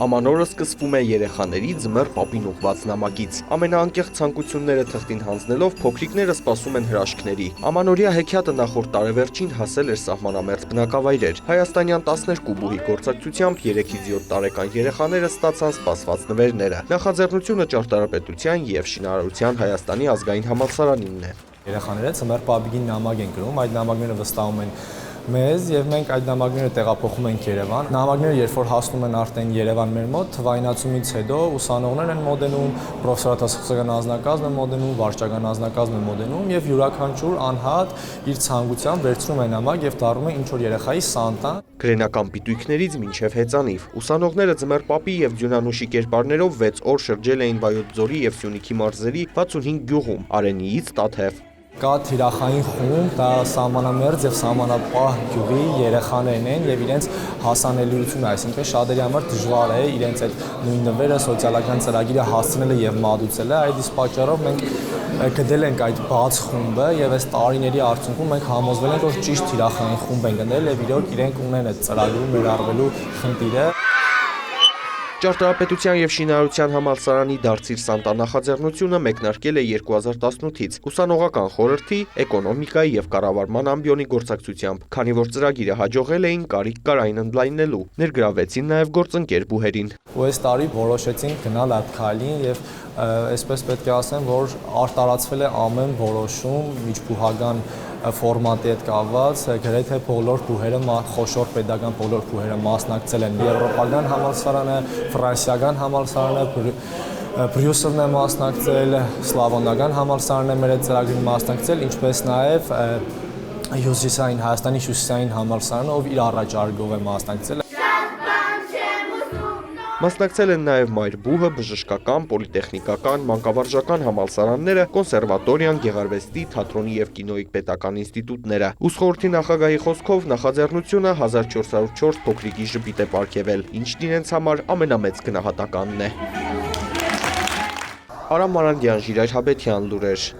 Ամանորը սկսվում է երեխաների ձմեռ պապին ուղղված նամակից։ Ամենաանկեղծ ցանկությունները թղթին հանձնելով փոքրիկները սպասում են հրաշքների։ Ամանորյա հեքիաթը նախորդ տարեվերջին հասել էր սահմանամերձ բնակավայրեր։ Հայաստանյան 12 բուհի գործակցությամբ 3-ից 7 տարեկան երեխաները ստացան սպասված նվերները։ Նախաձեռնությունը Ճարտարապետության և Շինարարության Հայաստանի ազգային համալսարանինն է։ Երեխաները ձմեռ պապիկին նամակ են գրում, այդ նամակները վստահում են մեզ եւ մենք այդ նամակները տեղափոխում ենք Երևան։ Նամակները երբ որ հասնում են արդեն Երևան մեր մոտ, թվայնացումից հետո ուսանողներ են մոդենում, պրոֆեսորատասխոսական անձնակազմ է մոդենում, վարչական անձնակազմ է մոդենում եւ յուրաքանչյուր անհատ իր ցանկությամբ վերցնում է նամակ եւ դառնում է ինչ որ երեխայի Սանտա։ Գրենական պիտույքներից մինչև հեծանիվ։ Ուսանողները ձմեռ պապի եւ Ձյունանուշի կերպարներով 6 օր շրջել էին Վայոց ձորի եւ Սյունիքի մարզերի 65 գյուղում, Արենիից Տաթև։ Կա թիրախային խումբ, դա սահմանամերձ եւ սահմանապահ գյուղի երեխաներն են եւ իրենց հասանելիությունը, այսինքն շատերի համար դժվար է իրենց այդ նույն նվերը սոցիալական ծրագիրը հասցնելը եւ մատուցելը, այդ իսկ պատճառով մենք գտել ենք այդ բաց խումբը եւ այս տարիների արդյունքում մենք համոզվել ենք, որ ճիշտ թիրախային խումբ են գնել եւ իրոք իրենք ունեն այդ ծրագրում ներառվելու խնդիրը։ Ճարտարապետության և Շինարարության համալսարանի «Դարձիր Սանտա» նախաձեռնությունը մեկնարկել է 2018-ից ուսանողական խորհրդի, էկոնոմիկայի և կառավարման ամբիոնի գործակցությամբ, քանի որ ծրագիրը հաջողել էին, կարիք կար այն ընդլայնելու, ներգրավվեցին նաև գործընկեր բուհերին։ Ու այս տարի որոշեցինք գնալ այդ քայլին եւ այսպես պետք է ասեմ, որ արտարացվել է ամեն որոշում միջբուհական ֆորմատի հետ կապված, գրեթե բոլոր բուհերը, խոշոր պետական բոլոր բուհերը մասնակցել են։ Եվրոպական համալսարանը, ֆրանսիական համալսարանը, Բրյուսելն է մասնակցել, սլավոնական համալսարանը մեր այդ ծրագրին մասնակցել, ինչպես նաև Հյուսիսային Հայաստանի հյուսիսային համալսարանը, ով իր առաջարկով է մասնակցել։ Մասնակցել են նաև Մայր բուհը, բժշկական, պոլիտեխնիկական, մանկավարժական համալսարանները, կոնսերվատորիան, գեղարվեստի, թատրոնի և կինոյի պետական ինստիտուտները։ Ուսխորհրդի նախագահի խոսքով նախաձեռնությունը 1404 փոքրիկի ժպիտ է պարգևել, ինչն իրենց համար ամենամեծ գնահատականն է։ Արամ Մարանդյան, Ժիրայր Հաբետյան, լուրեր։